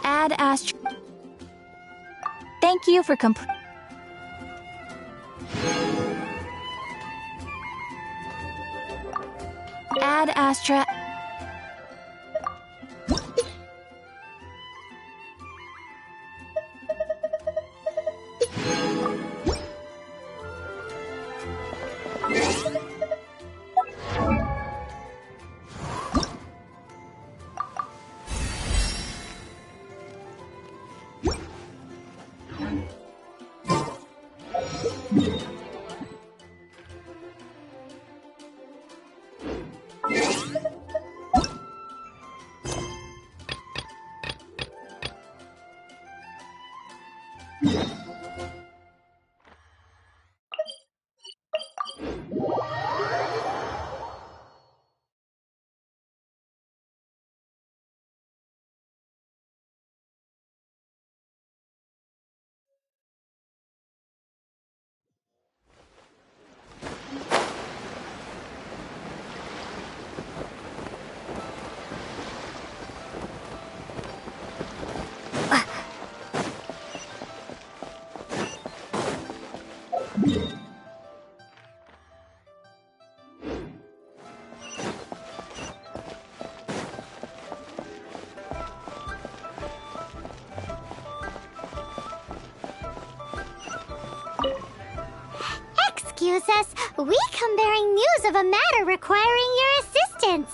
Add Astra. Thank you for Add Astra. Excuse us, we come bearing news of a matter requiring your assistance.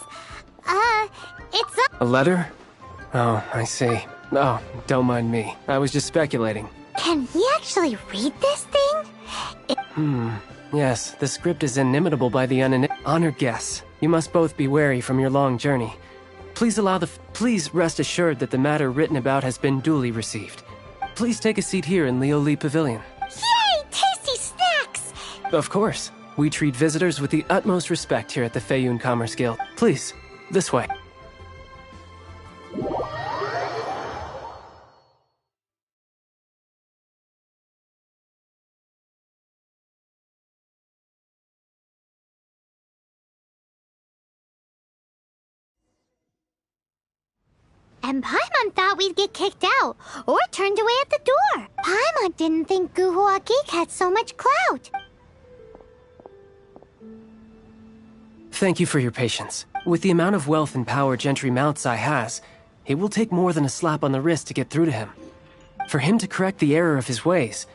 It's a letter? Oh, I see. Oh, don't mind me. I was just speculating. Can he actually read this thing? Yes, the script is inimitable by the honored guests. You must both be wary from your long journey. Please rest assured that the matter written about has been duly received. Please take a seat here in Leo Lee Pavilion. Yay! Tasty snacks! Of course. We treat visitors with the utmost respect here at the Feiyun Commerce Guild. Please, this way. And Paimon thought we'd get kicked out, or turned away at the door. Paimon didn't think Guhua Geek had so much clout. Thank you for your patience. With the amount of wealth and power Gentry Moutsai has, it will take more than a slap on the wrist to get through to him. For him to correct the error of his ways,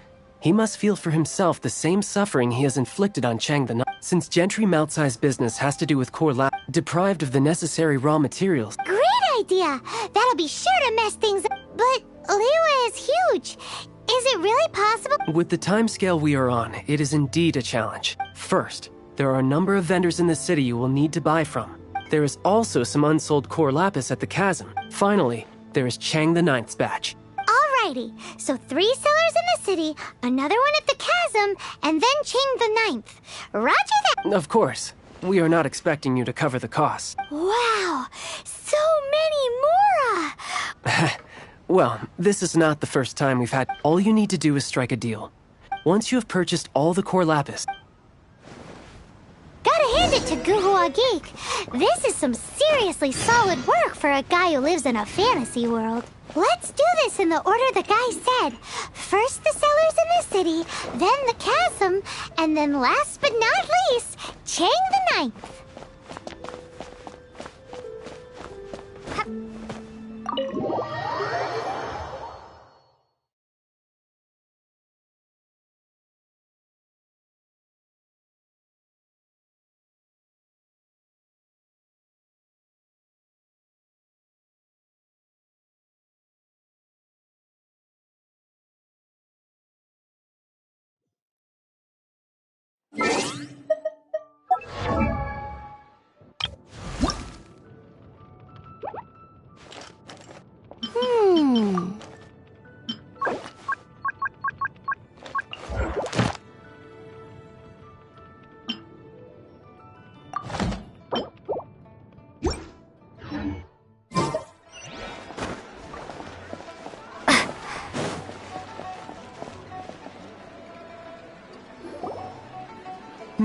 he must feel for himself the same suffering he has inflicted on Chang the Knight. Since Gentry Moutsai's business has to do with core lab, deprived of the necessary raw materials. Great idea! That'll be sure to mess things up. But Liyue is huge. Is it really possible? With the timescale we are on, it is indeed a challenge. First, there are a number of vendors in the city you will need to buy from. There is also some unsold core lapis at the chasm. Finally, there is Chang the Ninth's batch. Alrighty, so 3 sellers in the city, another one at the chasm, and then Chang the Ninth. Roger that! Of course. We are not expecting you to cover the costs. Wow, so many more! Well, this is not the first time we've had. All you need to do is strike a deal. Once you have purchased all the core lapis. Gotta hand it to Guhua Geek. This is some seriously solid work for a guy who lives in a fantasy world. Let's do this in the order the guy said. First the sellers in the city, then the chasm, and then last but not least, Chang the Ninth.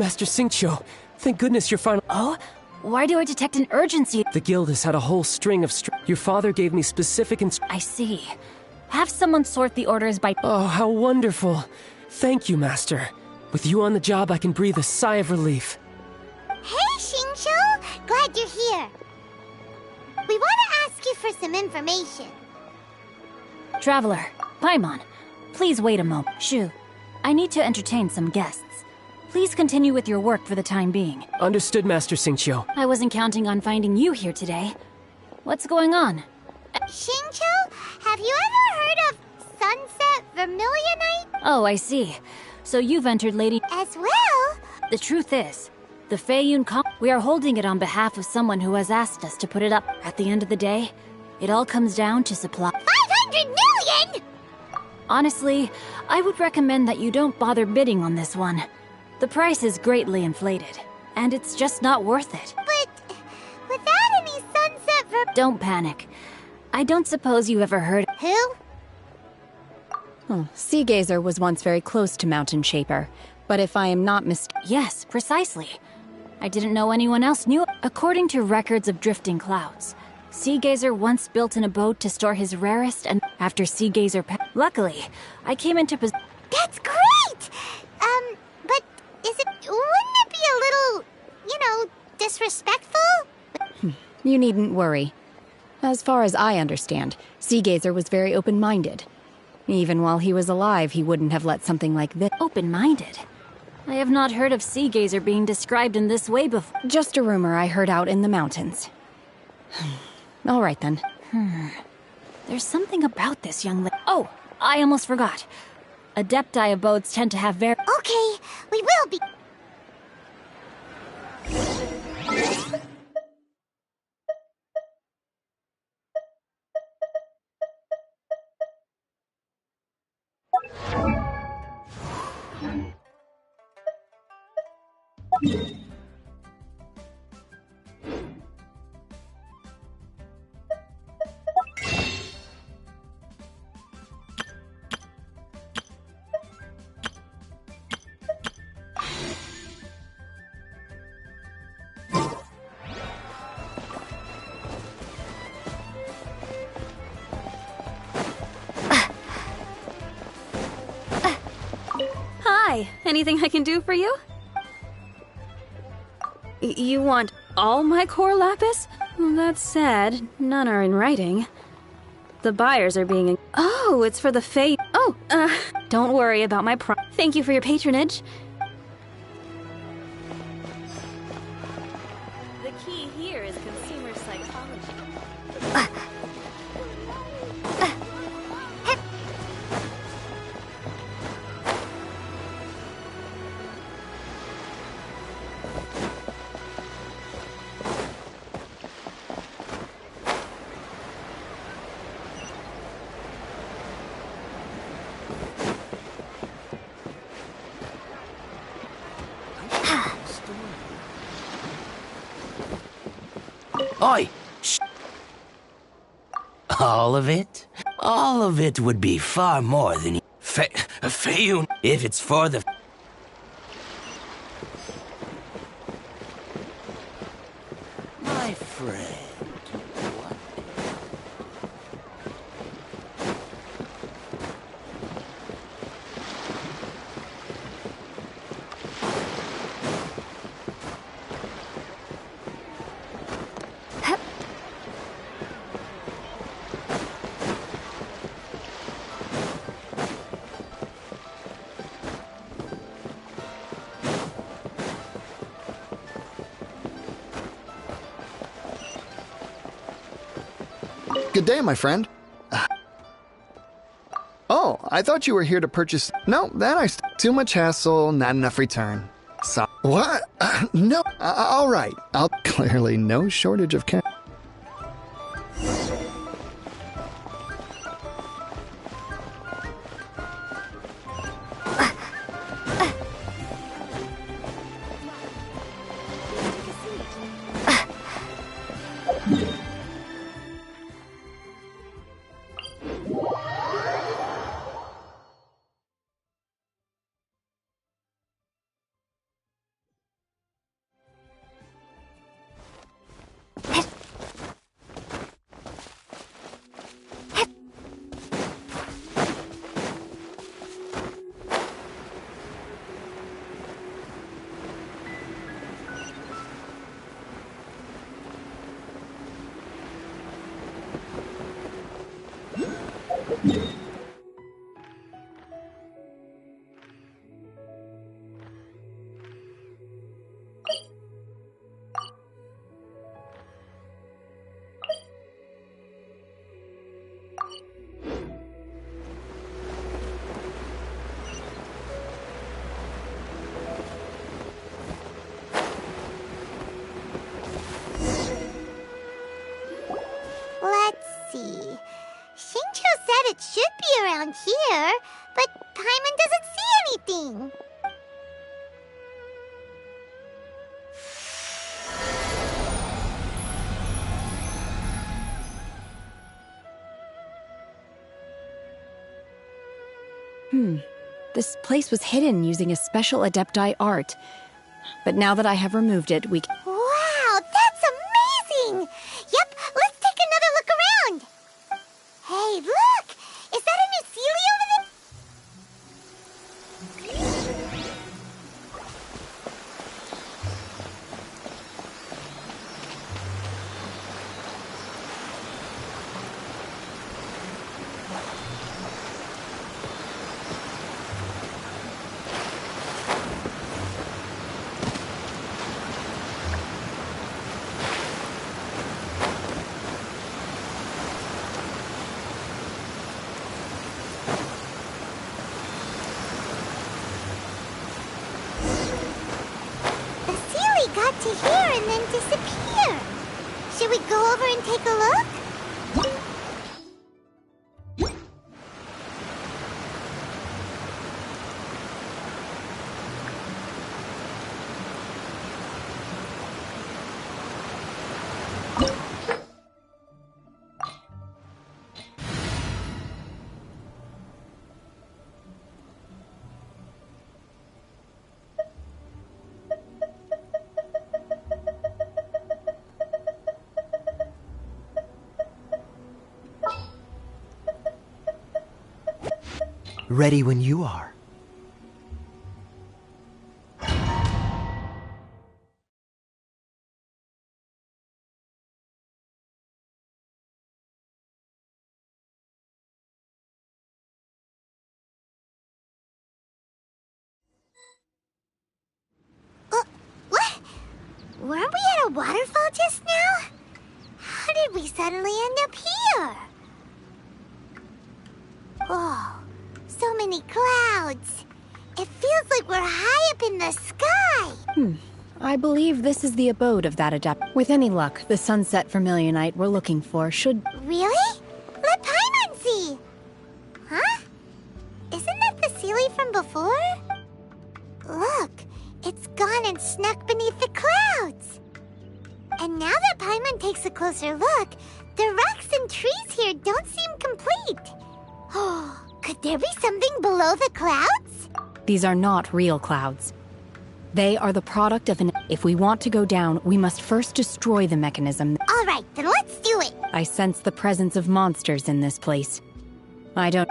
Master Xingqiu, thank goodness you're finally— Oh? Why do I detect an urgency? The guild has had a whole string of Your father gave me specific I see. Have someone sort the orders by— Oh, how wonderful. Thank you, Master. With you on the job, I can breathe a sigh of relief. Hey, Xingqiu! Glad you're here. We want to ask you for some information. Traveler, Paimon, please wait a moment. Shu, I need to entertain some guests. Please continue with your work for the time being. Understood, Master Xingqiu. I wasn't counting on finding you here today. What's going on? Xingqiu, have you ever heard of Sunset Vermilionite? Oh, I see. So you've entered Lady— As well? The truth is, the Feiyun we are holding it on behalf of someone who has asked us to put it up. At the end of the day, it all comes down to supply— 500 million?! Honestly, I would recommend that you don't bother bidding on this one. The price is greatly inflated, and it's just not worth it. But without any Sunset Don't panic. I don't suppose you ever heard— Who? Oh, Sea Gazer was once very close to Mountain Shaper, but if I am not Yes, precisely. I didn't know anyone else knew. According to records of drifting clouds, Sea Gazer once built an abode to store his rarest and— After Sea Gazer Luckily, I came into That's great! But wouldn't it be a little, disrespectful? You needn't worry. As far as I understand, Sea Gazer was very open-minded. Even while he was alive, he wouldn't have let something like this— Open-minded? I have not heard of Sea Gazer being described in this way before. Just a rumor I heard out in the mountains. All right, then. There's something about this young lady. Oh, I almost forgot. Adepti abodes tend to have very— Okay, we will be. Hi, anything I can do for you? You want all my core lapis? Well, that's sad. None are in writing. The buyers are being— Oh, it's for the Fey— Oh, don't worry about my Thank you for your patronage. The key here is consumer psychology. Oi! Shh. All of it? All of it would be far more than Feiyun. If it's for the— My friend, what? Good day, my friend. Oh, I thought you were here to purchase— No, too much hassle, not enough return. So— What? No. All right. Clearly no shortage of cash. Let's see. Shincho said it should be around here, but Paimon doesn't see anything. This place was hidden using a special Adepti art. But now that I have removed it, we... Wow, that's amazing! Yep, let's take another look around. Hey, look! Is that a new Sealy over there? Got to here and then disappear. Should we go over and take a look? Ready when you are. What? Weren't we at a waterfall just now? How did we suddenly end up here? Oh, so many clouds. It feels like we're high up in the sky. I believe this is the abode of that adept. With any luck, the sunset vermilionite we're looking for should... Really? Let Paimon see. Huh? Isn't that the Sealy from before? Look, it's gone and snuck beneath the clouds. And now that Paimon takes a closer look, the rocks and trees here don't seem complete. Oh, could there be something below the clouds? These are not real clouds. They are the product of an... If we want to go down, we must first destroy the mechanism. All right, then let's do it. I sense the presence of monsters in this place. I don't...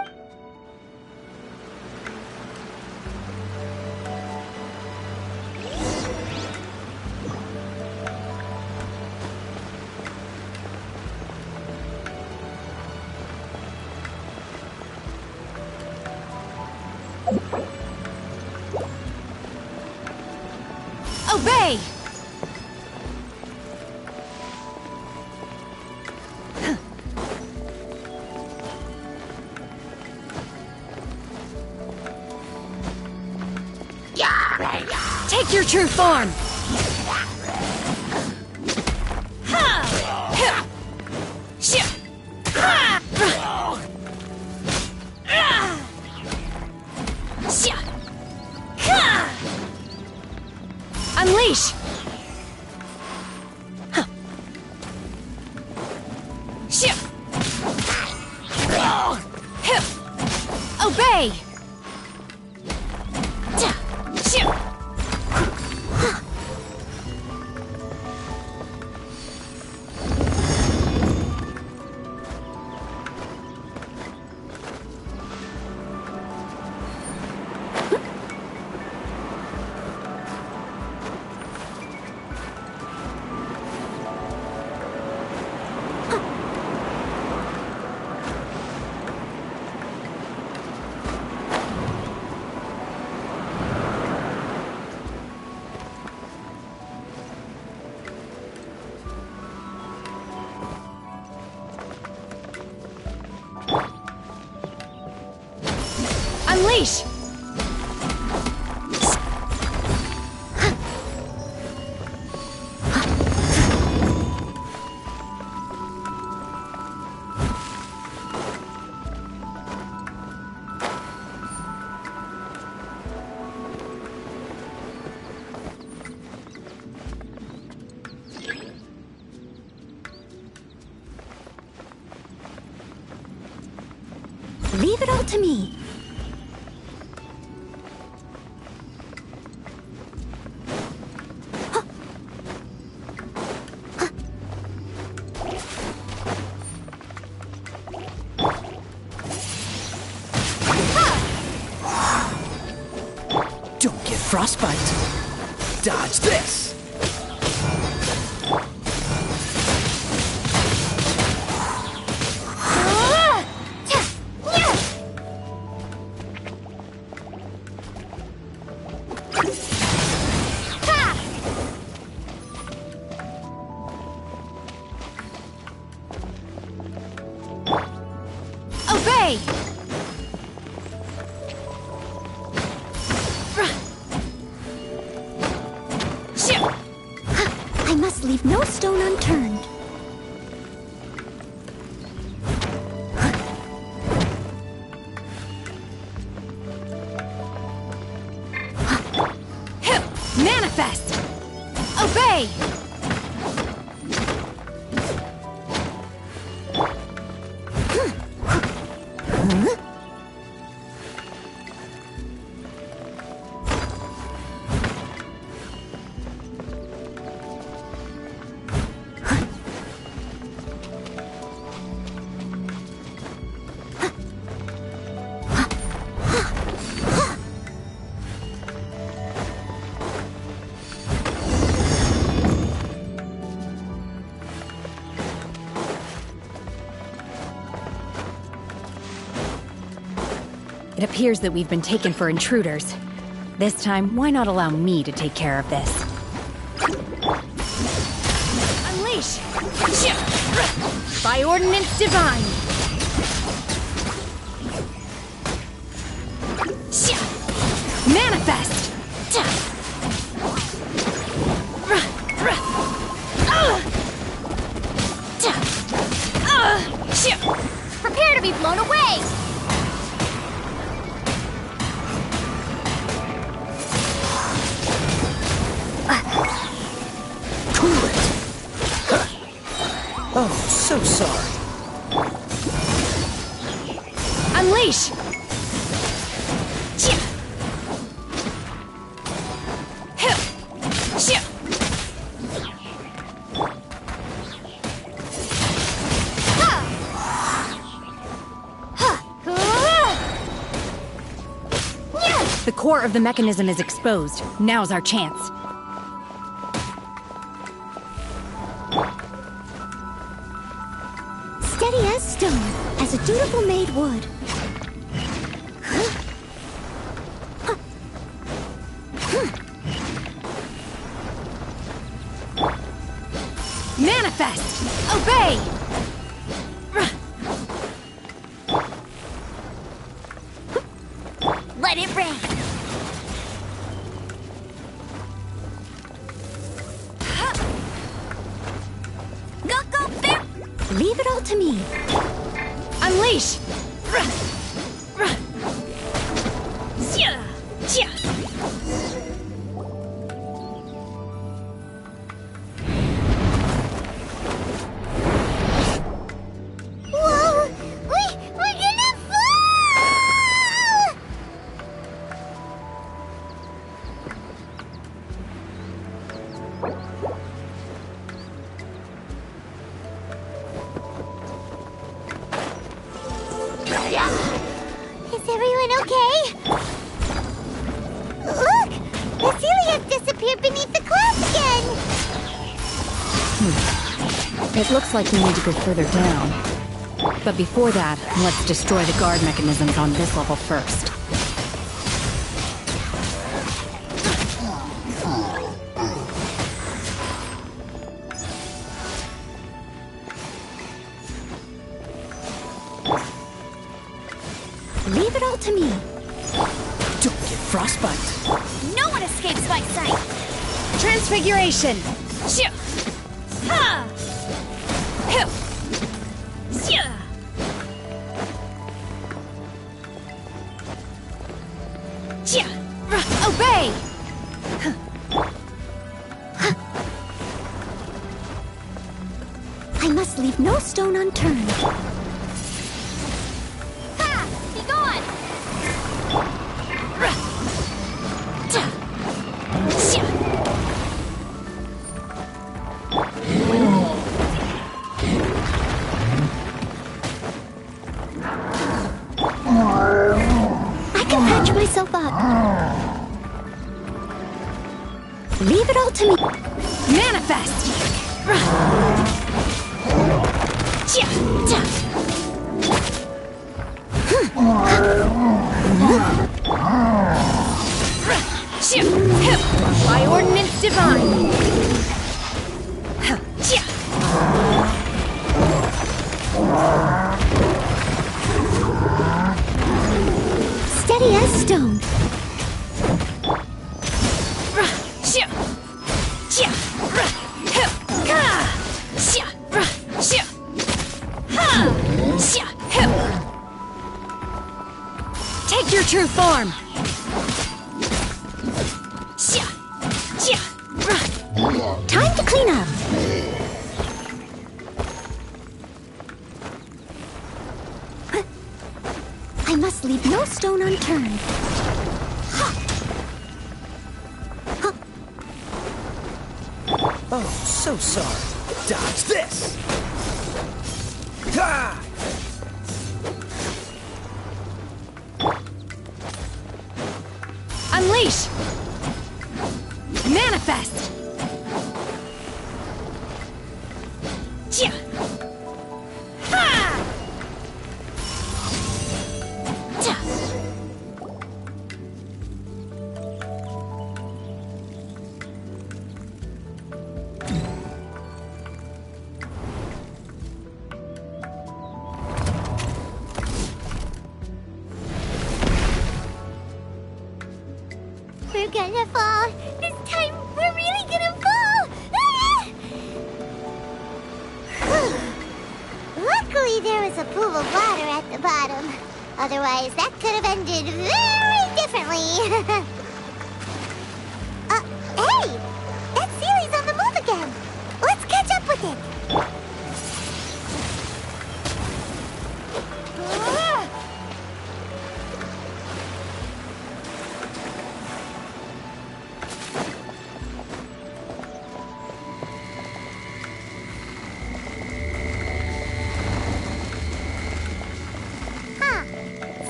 Obey! Take your true form! Unleash! Obey! Unleash! Leave it all to me. Don't get frostbite. Dodge this. Obey! I must leave no stone unturned. Manifest! Obey! It appears that we've been taken for intruders. This time, why not allow me to take care of this? Unleash! By ordinance divine! Manifest! Prepare to be blown away! Cool it. Oh, so sorry. Unleash! The core of the mechanism is exposed. Now's our chance. Steady as stone, as a dutiful maid would. Manifest! Obey! Let it rain. Go, bear! Leave it all to me. Unleash! Whoa! We're gonna fall! Is everyone okay? Look! The ceiling has disappeared beneath the clouds again! It looks like we need to go further down. But before that, let's destroy the guard mechanisms on this level first. Leave it all to me. Don't get frostbite. No one escapes my sight! Transfiguration! Shoo! Ha! Hoo! Shoo! Chia! Obey! I must leave no stone unturned. Ha! Be gone! I can patch myself up. Leave it all to me. Manifest! By ordinance divine! Steady as stone. Take your true form! Time to clean up. I must leave no stone unturned. Oh, so sorry. Dodge this! Ha! Unleash! Manifest! We're gonna fall. This time, we're really gonna fall. Luckily, there was a pool of water at the bottom. Otherwise, that could have ended very differently. Hey! That Sealy's on the move again. Let's catch up with it.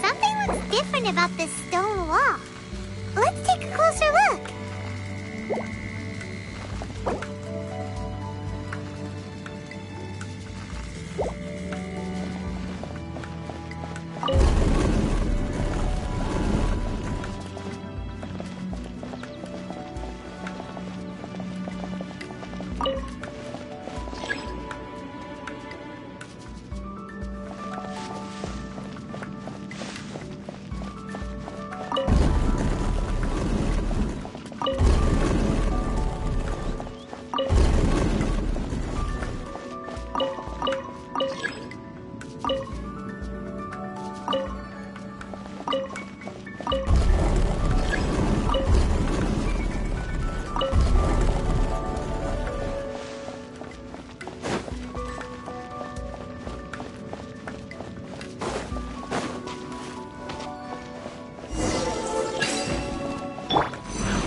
Something looks different about this stone wall. Let's take a closer look.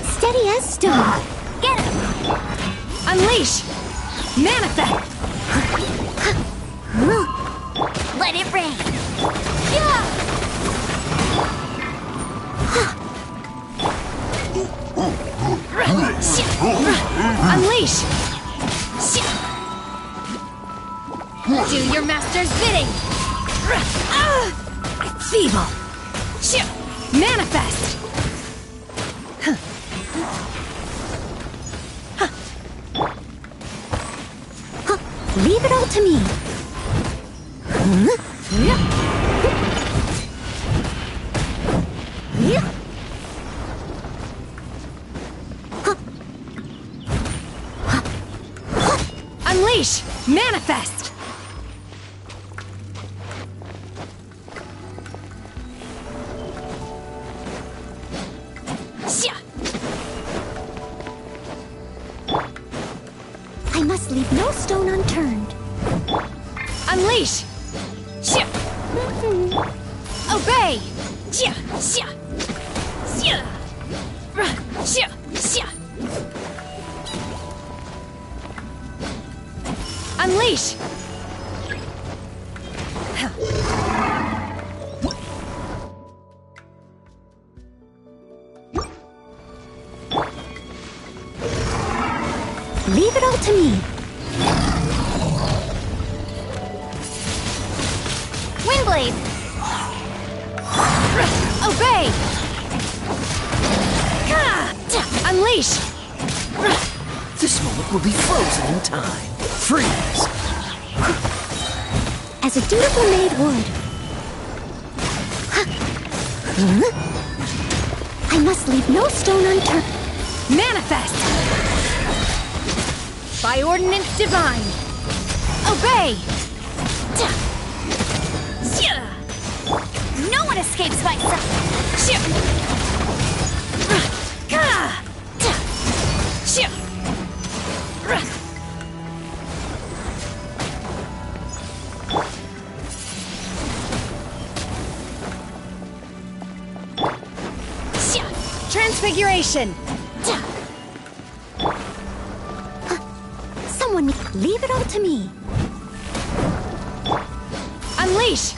Steady as stone. Get him! Unleash! Manifest! Let it rain! Yeah! Unleash! Do your master's bidding! Feeble! Manifest! Leave it all to me. Manifest! I must leave no stone unturned. Unleash! Obey! Unleash! Leave it all to me. Windblade! Obey! Unleash! This moment will be frozen in time. Freeze! As a dutiful maid would. I must leave no stone unturned. Manifest! By ordinance divine! Obey! No one escapes my Transfiguration! Someone leave it all to me. Unleash!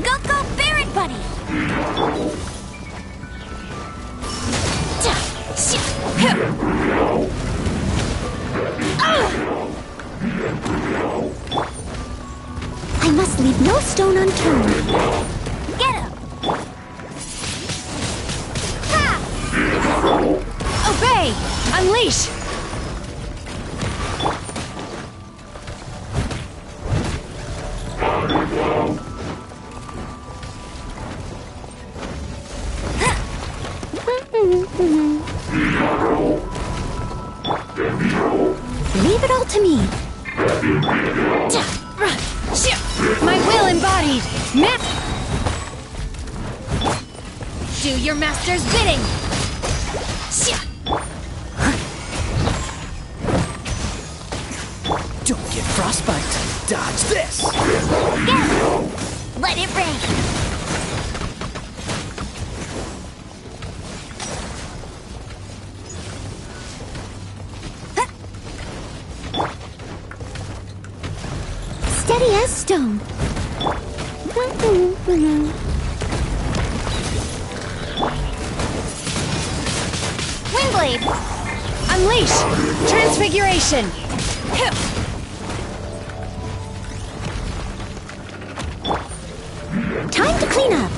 Go, Barret Buddy! I must leave no stone unturned. Get him! Obey! Unleash! Leave it all to me. My will embodied! Do your master's bidding! Don't get frostbite. Dodge this. Let it rain! Steady as stone. Windblade! Unleash! Transfiguration! Time to clean up.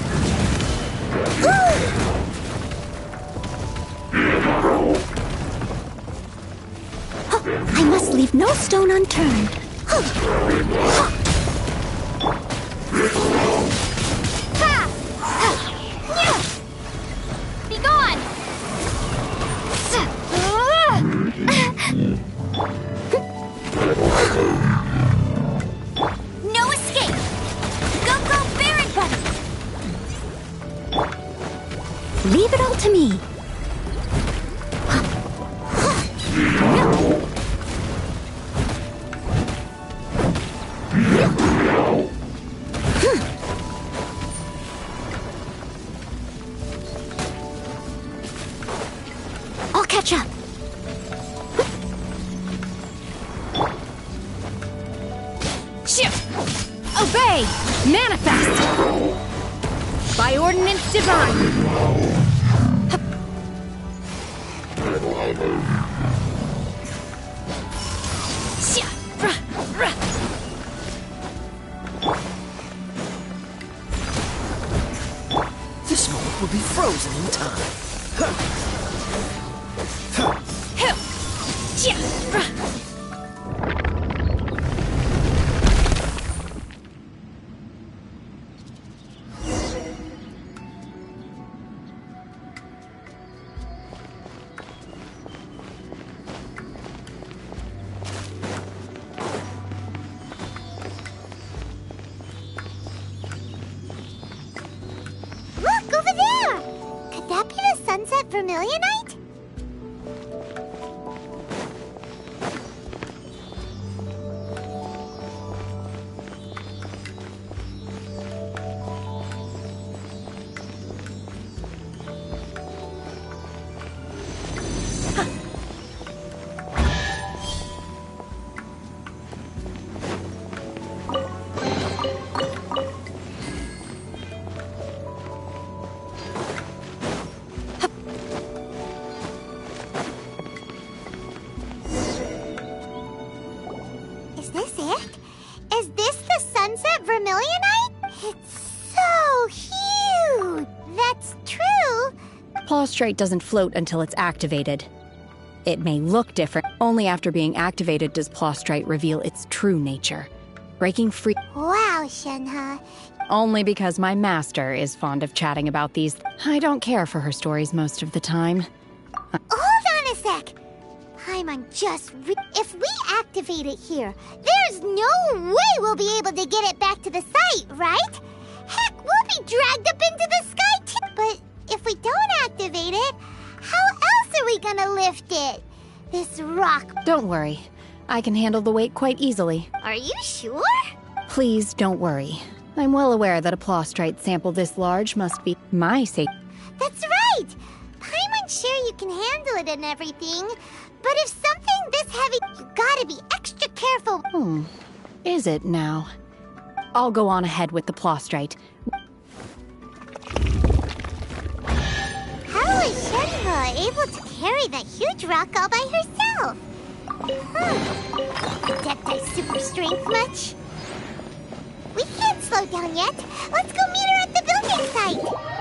I must leave no stone unturned. Be gone! No escape! Go, Barret Buddy! Leave it all to me. I'll catch up. Obey! Manifest! By ordinance divine! This moment will be frozen in time. vermilionite? Is this it? Is this the sunset vermilionite? It's so huge! That's true! Plaustrite doesn't float until it's activated. It may look different. Only after being activated does Plaustrite reveal its true nature. Breaking free Wow, Shenhe. only because my master is fond of chatting about these. I don't care for her stories most of the time. Hold on a sec! Paimon if we activate it here, there's no way we'll be able to get it back to the site, right? Heck, we'll be dragged up into the sky too! But if we don't activate it, how else are we gonna lift it? This rock... Don't worry. I can handle the weight quite easily. Are you sure? Please don't worry. I'm well aware that a Plaustrite sample this large must be my safety. That's right! Paimon's sure you can handle it and everything, but if something this heavy, you gotta be extra careful. Is it now? I'll go on ahead with the Plaustrite. How is Shenhe able to carry that huge rock all by herself? Adepti super strength much? We can't slow down yet. Let's go meet her at the building site.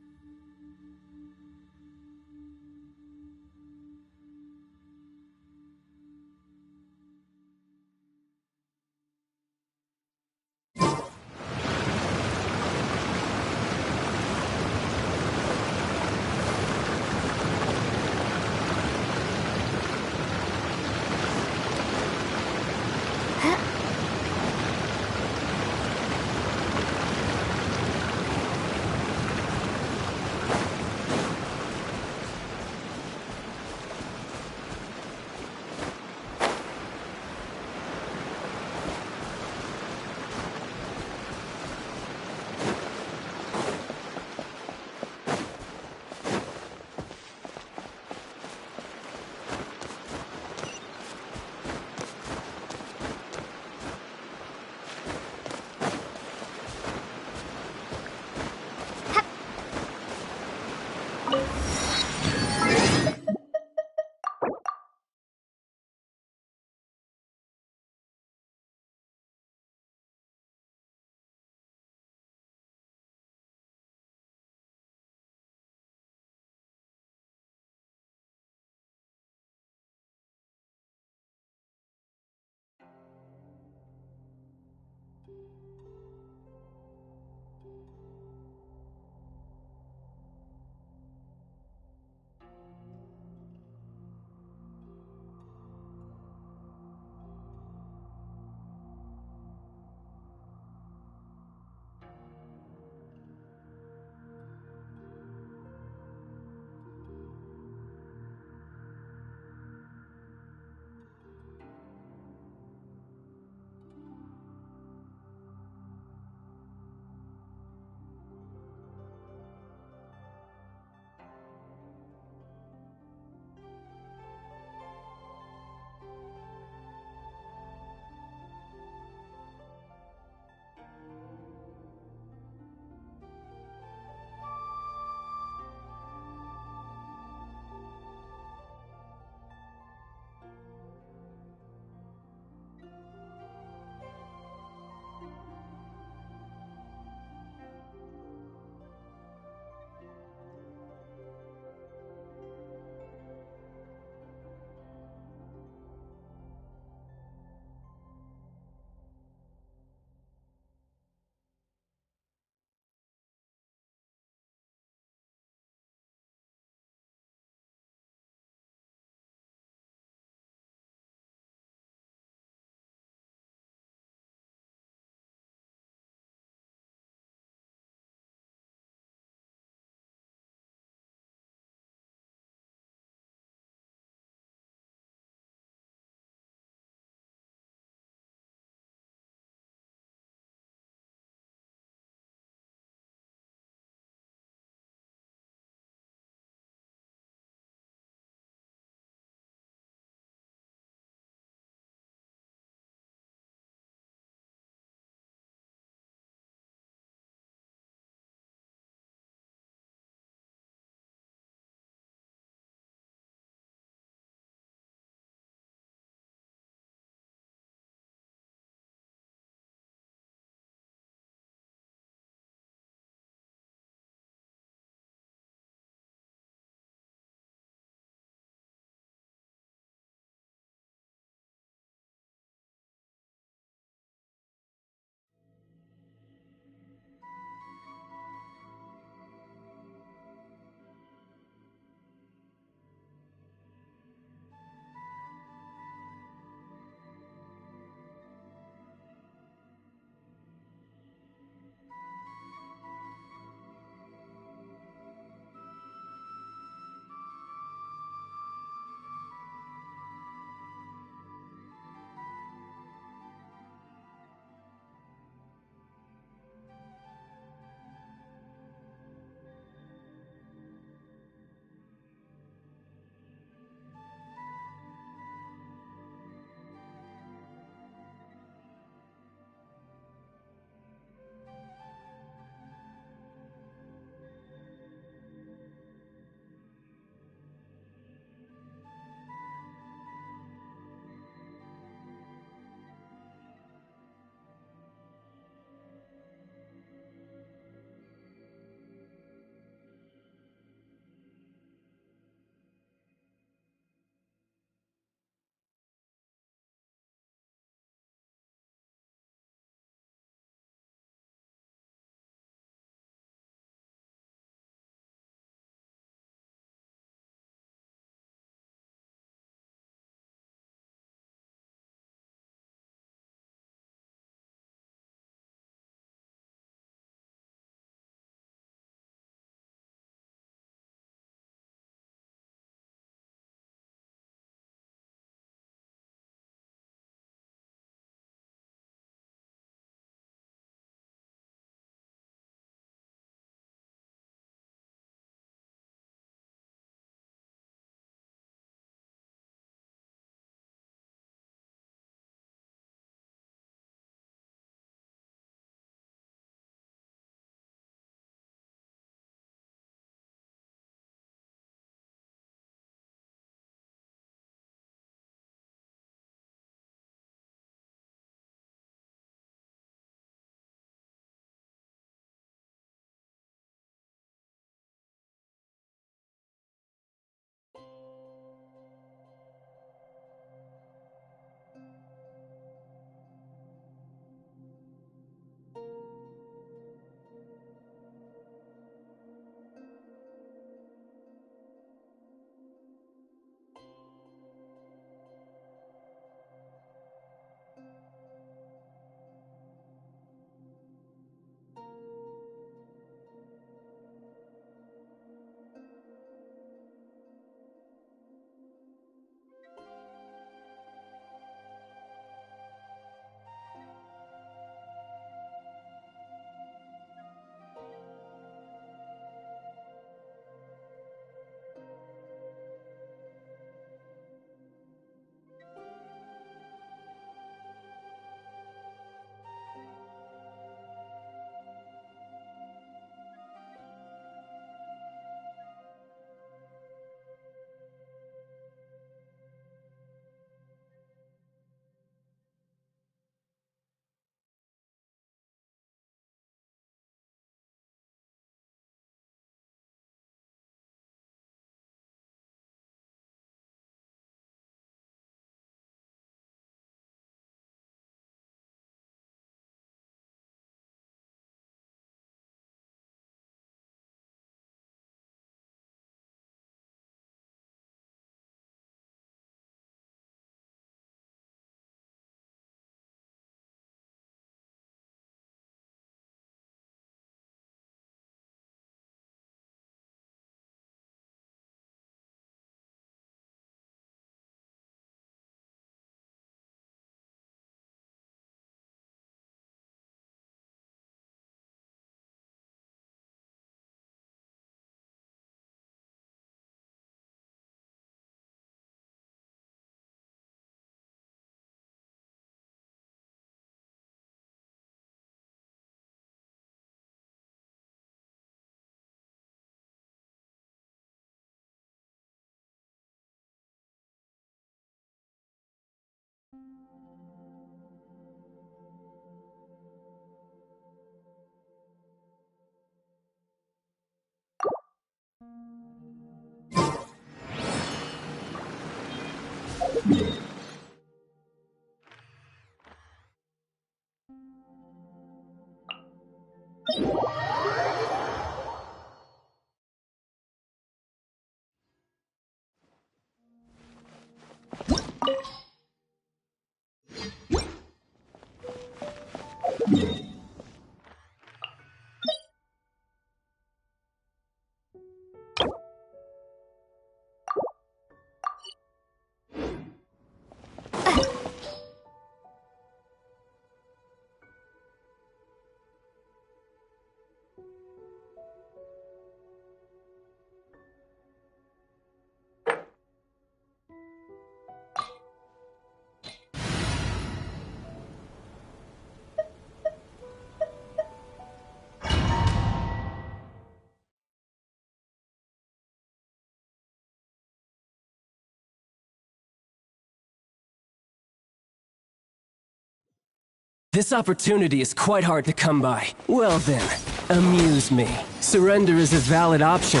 This opportunity is quite hard to come by. Well then, amuse me. Surrender is a valid option.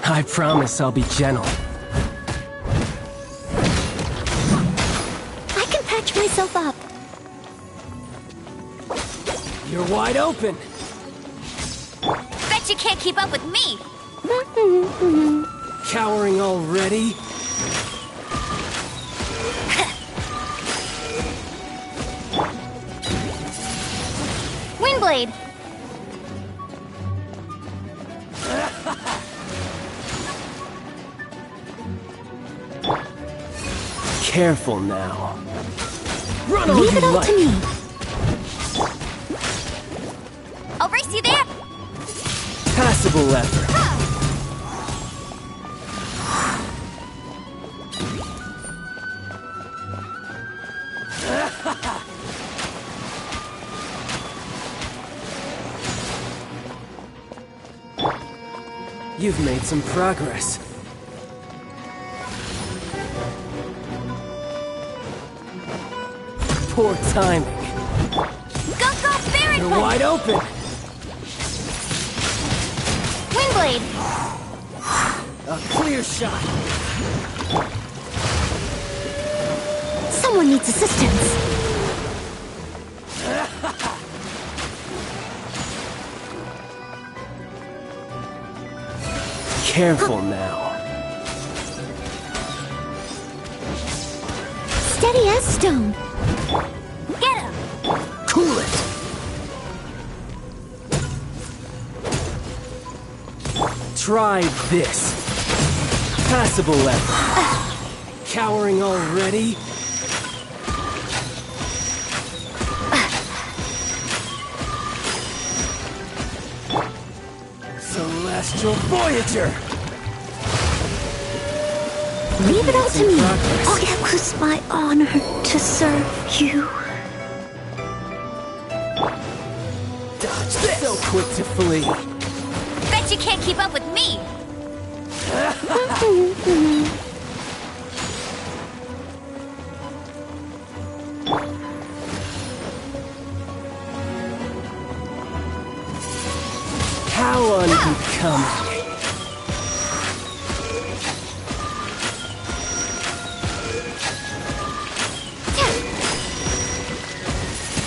I promise I'll be gentle. I can patch myself up. You're wide open. Bet you can't keep up with me. Cowering already? Windblade. Careful now. Run all Leave you it all like. to me. I'll race you there. Passable effort. You've made some progress. Poor timing. Go, Barret! You're wide open. Windblade. A clear shot. Someone needs assistance. Careful now. Steady as stone. Get him. Cool it. Try this. Passable effort. Cowering already? Celestial Voyager! Leave it all to me. Progress. Oh, it was my honor to serve you. Dodge this! So quick to flee. Bet you can't keep up with me. How unbecoming.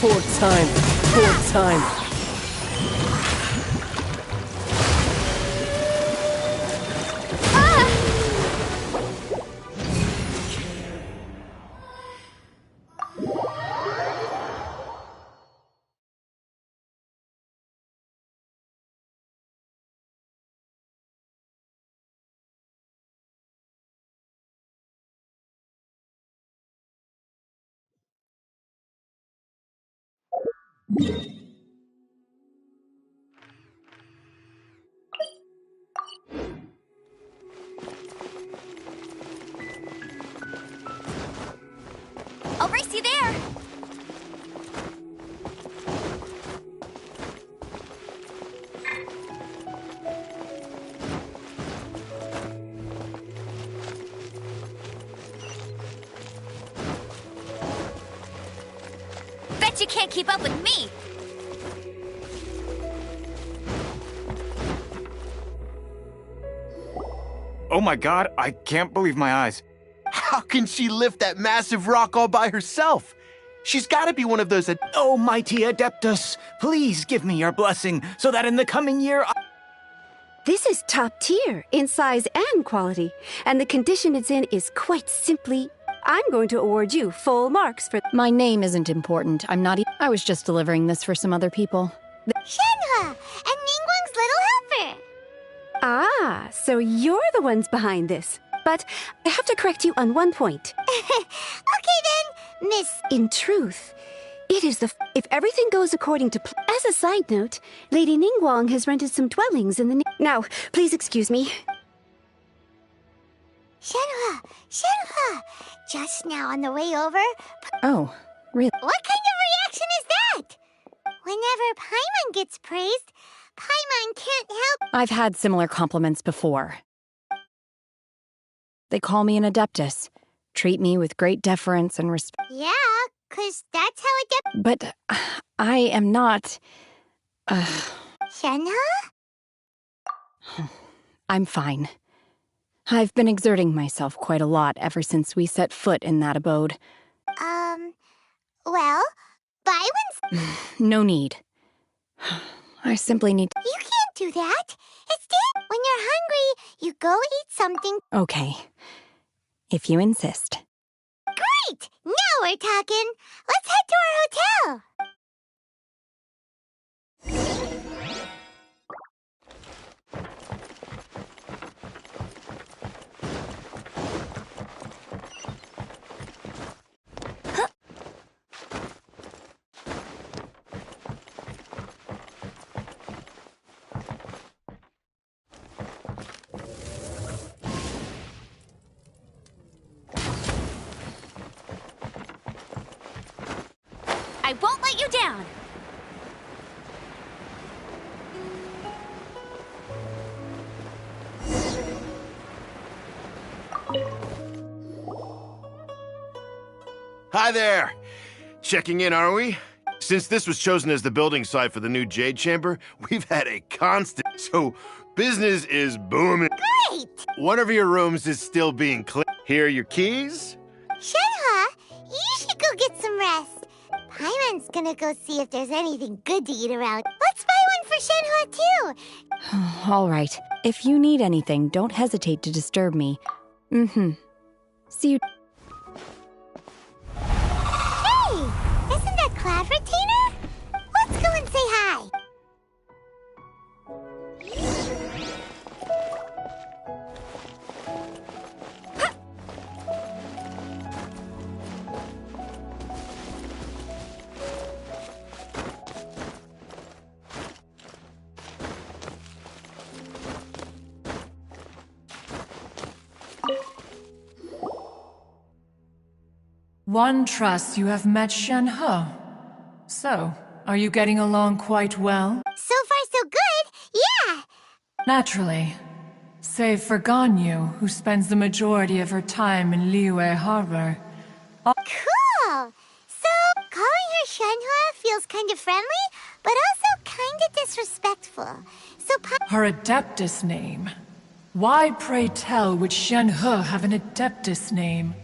Poor time. Poor time. I'll race you there. Bet you can't keep up with me. Oh my god, I can't believe my eyes. How can she lift that massive rock all by herself? She's gotta be one of those. Oh, mighty Adeptus, please give me your blessing so that in the coming year This is top tier in size and quality, and the condition it's in is quite simply. I'm going to award you full marks for. My name isn't important. I'm not. I was just delivering this for some other people. Shenhe and Ningguang's little helper. Ah, so you're the ones behind this. But I have to correct you on one point. Okay then, Miss. In truth, it is the. If everything goes according to. As a side note, Lady Ningguang has rented some dwellings in the. Now, please excuse me. Shenhe, just now on the way over. Oh, really? What kind of reaction is that? Whenever Paimon gets praised, Paimon can't help. I've had similar compliments before. They call me an Adeptus, treat me with great deference and respect. Yeah, 'Cause that's how it But I am not... Shenhe? I'm fine. I've been exerting myself quite a lot ever since we set foot in that abode. Well, Byron's... No need. I simply need... You can't do that. It's day. When you're hungry, you go eat something. Okay. If you insist. Great! Now we're talking. Let's head to our hotel. I won't let you down! Hi there! Checking in, are we? Since this was chosen as the building site for the new Jade Chamber, we've had a constant, so business is booming. Great! One of your rooms is still being cleaned. Here are your keys. Shenhe, you should go get some rest. Paimon's gonna go see if there's anything good to eat around. Let's buy one for Shenhe, too. All right. If you need anything, don't hesitate to disturb me. See you... Hey! Isn't that Cloud Retainer? Let's go and say hi. One trusts you have met Shenhe. So, are you getting along quite well? So far, so good. Yeah. Naturally. Save for Ganyu, who spends the majority of her time in Liyue Harbor. Cool. So, calling her Shenhe feels kind of friendly, but also kind of disrespectful. So, Her Adeptus name. Why, pray tell, would Shenhe have an Adeptus name?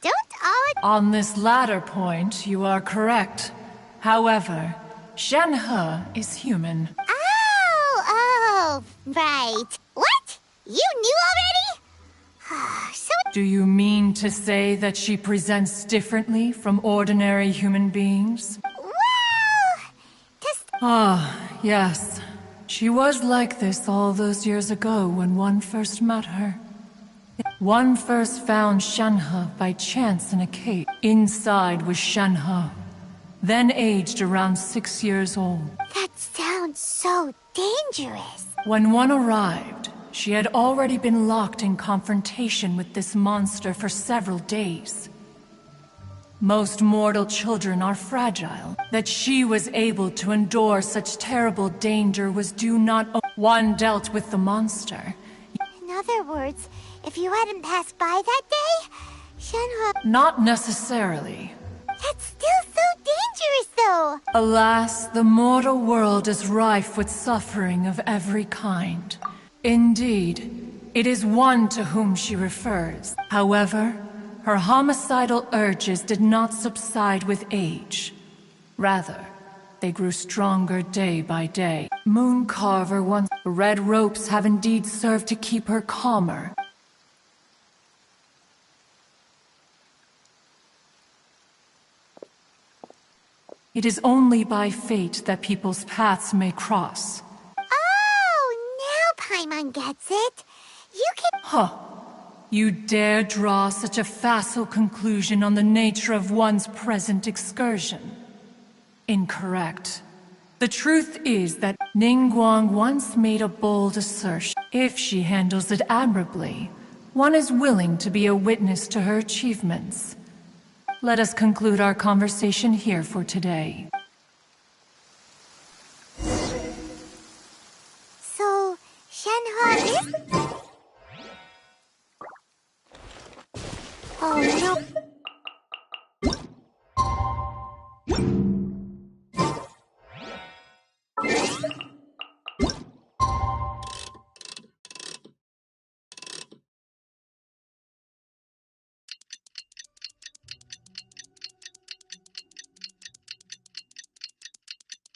don't all... On this latter point, you are correct. However, Shenhe is human. Oh, right. What? You knew already? So... Do you mean to say that she presents differently from ordinary human beings? Well... Yes. She was like this all those years ago when one first met her. One first found Shenhe by chance in a cave. Inside was Shenhe, then aged around 6 years old. That sounds so dangerous. When one arrived, she had already been locked in confrontation with this monster for several days. Most mortal children are fragile. That she was able to endure such terrible danger was due not only one dealt with the monster. In other words, if you hadn't passed by that day, Shenhe... Not necessarily. That's still so dangerous, though. Alas, the mortal world is rife with suffering of every kind. Indeed, it is one to whom she refers. However, her homicidal urges did not subside with age. Rather, they grew stronger day by day. Mooncarver once... Red ropes have indeed served to keep her calmer. It is only by fate that people's paths may cross. Oh, now Paimon gets it. You can... You dare draw such a facile conclusion on the nature of one's present excursion? Incorrect. The truth is that Ningguang once made a bold assertion. If she handles it admirably, one is willing to be a witness to her achievements. Let us conclude our conversation here for today. So, Shenhe is... Oh, no.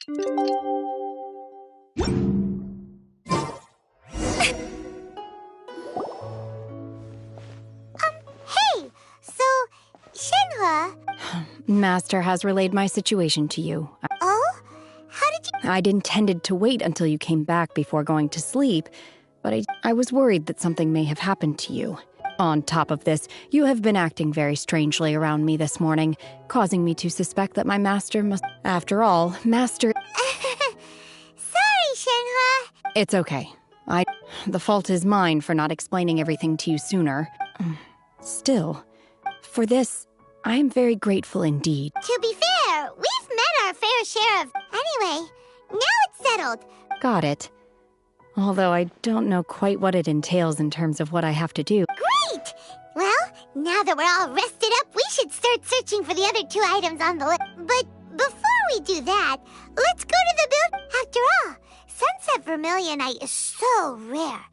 Hey! So, Shenhua... Master has relayed my situation to you. Oh? How did you... I'd intended to wait until you came back before going to sleep, but I was worried that something may have happened to you. On top of this, you have been acting very strangely around me this morning, causing me to suspect that my master must... After all, Master... Sorry, Shenhua. It's okay. The fault is mine for not explaining everything to you sooner. Still, for this, I am very grateful indeed. To be fair, we've met our fair share of... Anyway, now it's settled. Got it. Although I don't know quite what it entails in terms of what I have to do. Great! Well, now that we're all rested up, we should start searching for the other 2 items on the list. But before we do that, let's go to the build. After all, Sunset Vermilionite is so rare.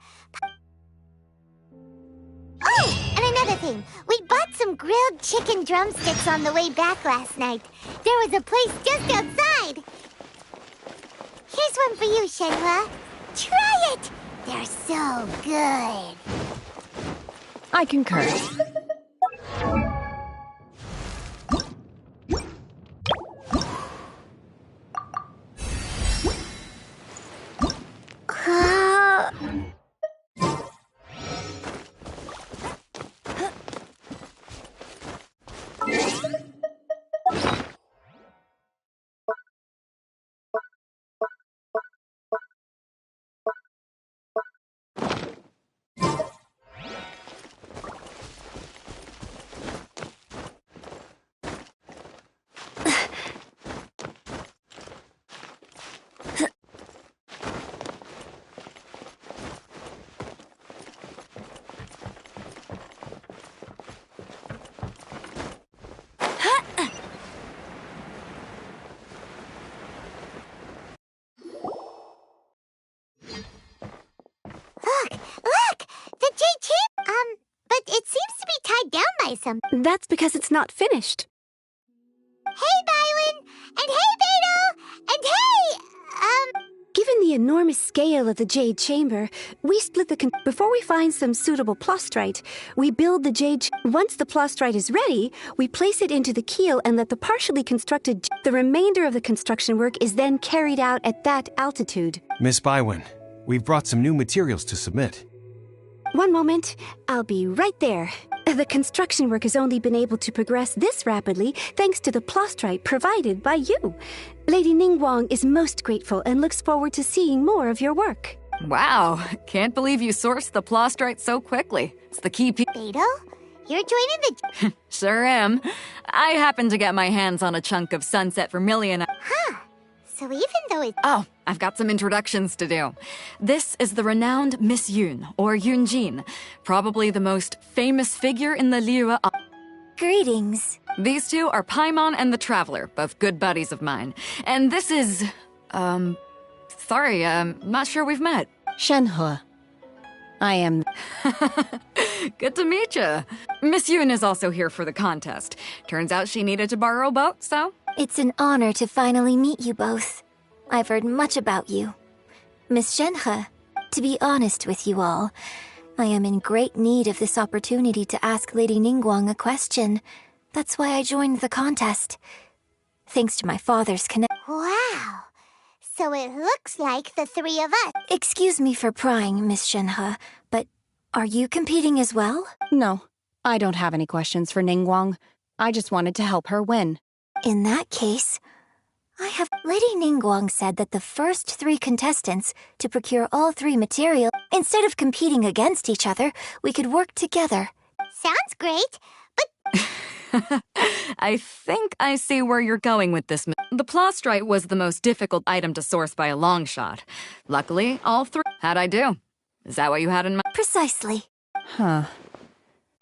Oh, and another thing. We bought some grilled chicken drumsticks on the way back last night. There was a place just outside. Here's one for you, Shenhua. Try it! They're so good. I concur. Look! The J-Chip! But it seems to be tied down by some... That's because it's not finished. Hey, Bywin! And hey, Beto! And hey, Given the enormous scale of the Jade Chamber, we split the before we find some suitable plastrite, we build the Jade... Once the plastrite is ready, we place it into the keel and let the partially constructed... The remainder of the construction work is then carried out at that altitude. Miss Bywin, we've brought some new materials to submit. One moment, I'll be right there. The construction work has only been able to progress this rapidly thanks to the plastrite provided by you. Lady Ningguang is most grateful and looks forward to seeing more of your work. Wow, can't believe you sourced the plastrite so quickly. It's the key piece. Beto? You're joining the... Sure am. I happened to get my hands on a chunk of Sunset Vermilion. Huh. So even though it's... Oh, I've got some introductions to do. This is the renowned Miss Yun, or Yunjin, probably the most famous figure in the Liyue. Greetings. These two are Paimon and the Traveler, both good buddies of mine. And this is... sorry, not sure we've met. Shenhua. I am... Good to meet you. Miss Yun is also here for the contest. Turns out she needed to borrow a boat, so... It's an honor to finally meet you both. I've heard much about you. Miss Shenhe, to be honest with you all, I am in great need of this opportunity to ask Lady Ningguang a question. That's why I joined the contest. Thanks to my father's connect... Wow. So it looks like the 3 of us... Excuse me for prying, Miss Shenhe, but are you competing as well? No, I don't have any questions for Ningguang. I just wanted to help her win. In that case, I have... Lady Ningguang said that the first 3 contestants to procure all 3 material, instead of competing against each other, we could work together. Sounds great, but... I think I see where you're going with this. The plastrite was the most difficult item to source by a long shot. Luckily, all 3... How'd I do? Is that what you had in mind? Precisely. Huh.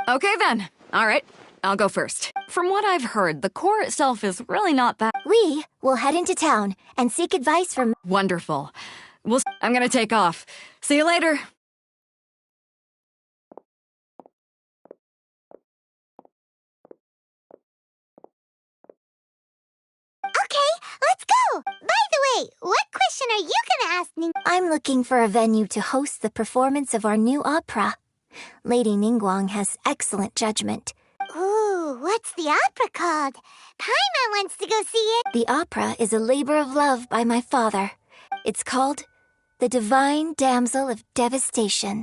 Okay then. All right. I'll go first. From what I've heard, the core itself is really not that... We will head into town and seek advice from... Wonderful. I'm gonna take off. See you later. Okay, let's go! By the way, what question are you gonna ask me? I'm looking for a venue to host the performance of our new opera. Lady Ningguang has excellent judgment. Ooh, what's the opera called? Paimon wants to go see it. The opera is a labor of love by my father. It's called The Divine Damsel of Devastation.